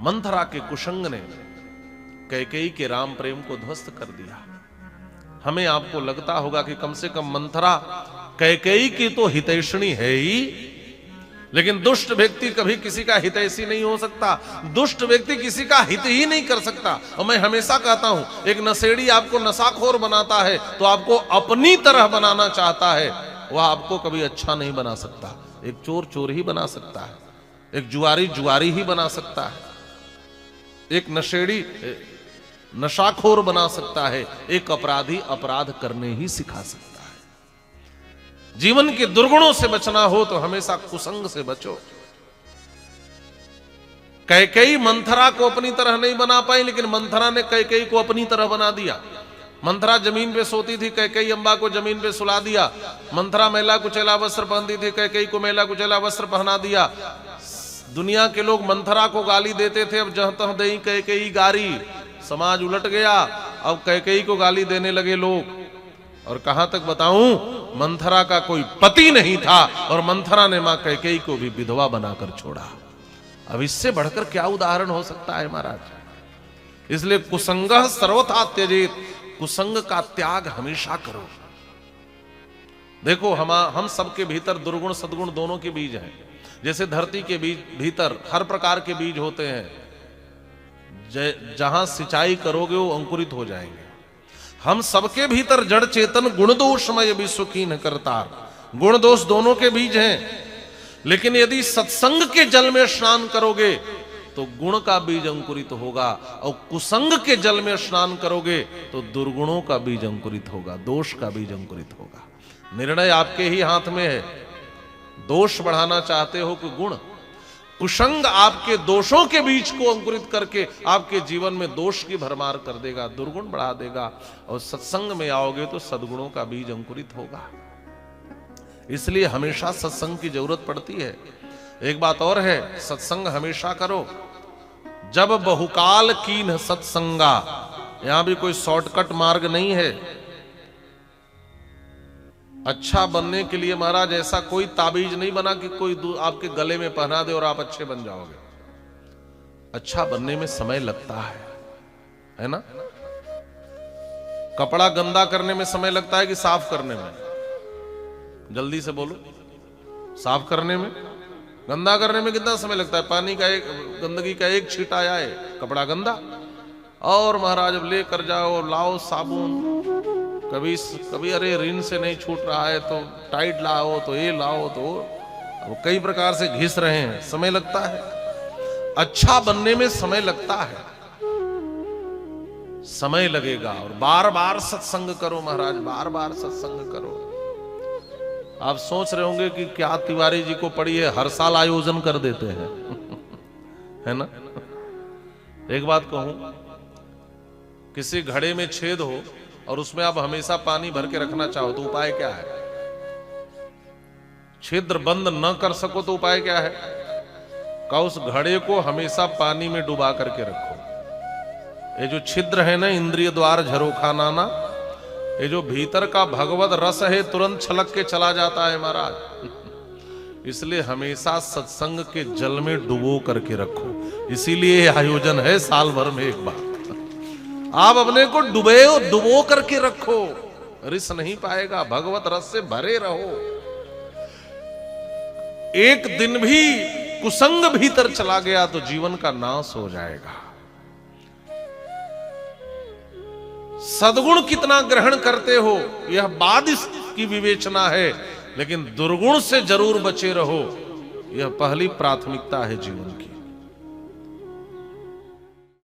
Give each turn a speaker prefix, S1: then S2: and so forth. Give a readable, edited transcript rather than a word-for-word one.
S1: मंथरा के कुसंग ने कैकेयी के राम प्रेम को ध्वस्त कर दिया। हमें आपको लगता होगा कि कम से कम मंथरा कैकेयी की तो हितैषणी है ही, लेकिन दुष्ट व्यक्ति कभी किसी का हितैषी नहीं हो सकता। दुष्ट व्यक्ति किसी का हित ही नहीं कर सकता। और मैं हमेशा कहता हूं, एक नशेड़ी आपको नशाखोर बनाता है तो आपको अपनी तरह बनाना चाहता है, वह आपको कभी अच्छा नहीं बना सकता। एक चोर चोर ही बना सकता है, एक जुआरी जुआरी ही बना सकता है, एक नशेड़ी नशाखोर बना सकता है, एक अपराधी अपराध करने ही सिखा सकता है। जीवन के दुर्गुणों से बचना हो तो हमेशा कुसंग से बचो। कैकेयी मंथरा को अपनी तरह नहीं बना पाई, लेकिन मंथरा ने कैकेयी को अपनी तरह बना दिया। मंथरा जमीन पे सोती थी, कैकेयी अम्बा को जमीन पे सुला दिया। मंथरा मैला कुचैला वस्त्र पहनती थी, कैकेयी को मैला कुचैला वस्त्र पहना दिया। दुनिया के लोग मंथरा को गाली देते थे, अब जहां तहां दई कैकेयी गारी, समाज उलट गया। अब कैकेयी को गाली देने लगे लोग। और कहां तक बताऊं, मंथरा का कोई पति नहीं था और मंथरा ने मां कैकेयी को भी विधवा बनाकर छोड़ा। अब इससे बढ़कर क्या उदाहरण हो सकता है महाराज। इसलिए कुसंगः सर्वथा त्यजेत, कुसंग का त्याग हमेशा करो। देखो हम सबके भीतर दुर्गुण सद्गुण दोनों के बीज हैं। जैसे धरती के भीतर हर प्रकार के बीज होते हैं, जहां सिंचाई करोगे वो अंकुरित हो जाएंगे। हम सबके भीतर जड़ चेतन गुण दोषमय विश्व कीन करतार, गुण दोष दोनों के बीज हैं। लेकिन यदि सत्संग के जल में स्नान करोगे तो गुण का बीज अंकुरित होगा, और कुसंग के जल में स्नान करोगे तो दुर्गुणों का बीज अंकुरित होगा, दोष का बीज अंकुरित होगा। निर्णय आपके ही हाथ में है। दोष बढ़ाना चाहते हो कि गुण? कुसंग आपके दोषों के बीज को अंकुरित करके आपके जीवन में दोष की भरमार कर देगा, दुर्गुण बढ़ा देगा। और सत्संग में आओगे तो सद्गुणों का बीज अंकुरित होगा। इसलिए हमेशा सत्संग की जरूरत पड़ती है। एक बात और है, सत्संग हमेशा करो। जब बहुकाल कीन सत्संगा, यहां भी कोई शॉर्टकट मार्ग नहीं है। अच्छा बनने के लिए महाराज ऐसा कोई ताबीज नहीं बना कि कोई आपके गले में पहना दे और आप अच्छे बन जाओगे। अच्छा बनने में समय लगता है ना। कपड़ा गंदा करने में समय लगता है कि साफ करने में? जल्दी से बोलो। साफ करने में? गंदा करने में कितना समय लगता है? पानी का गंदगी का एक छींटा आए, कपड़ा गंदा। और महाराज अब लेकर जाओ, लाओ साबुन, कभी अरे रिन से नहीं छूट रहा है तो टाइट लाओ, तो ये लाओ, तो अब कई प्रकार से घिस रहे हैं, समय लगता है। अच्छा बनने में समय लगता है, समय लगेगा। और बार बार सत्संग करो महाराज, बार बार सत्संग करो। आप सोच रहे होंगे कि क्या तिवारी जी को पड़ी है, हर साल आयोजन कर देते हैं है ना। एक बात कहूं, किसी घड़े में छेद हो और उसमें आप हमेशा पानी भर के रखना चाहो तो उपाय क्या है? छिद्र बंद न कर सको तो उपाय क्या है? का उस घड़े को हमेशा पानी में डुबा करके रखो। ये जो छिद्र है ना, इंद्रिय द्वार झरोखा नाना, ये जो भीतर का भगवत रस है तुरंत छलक के चला जाता है महाराज। इसलिए हमेशा सत्संग के जल में डुबो करके रखो। इसीलिए आयोजन है साल भर में एक बार। आप अपने को डुबो करके रखो, रिस नहीं पाएगा, भगवत रस से भरे रहो। एक दिन भी कुसंग भीतर चला गया तो जीवन का नाश हो जाएगा। सद्गुण कितना ग्रहण करते हो यह बाद इसकी विवेचना है, लेकिन दुर्गुण से जरूर बचे रहो, यह पहली प्राथमिकता है जीवन की।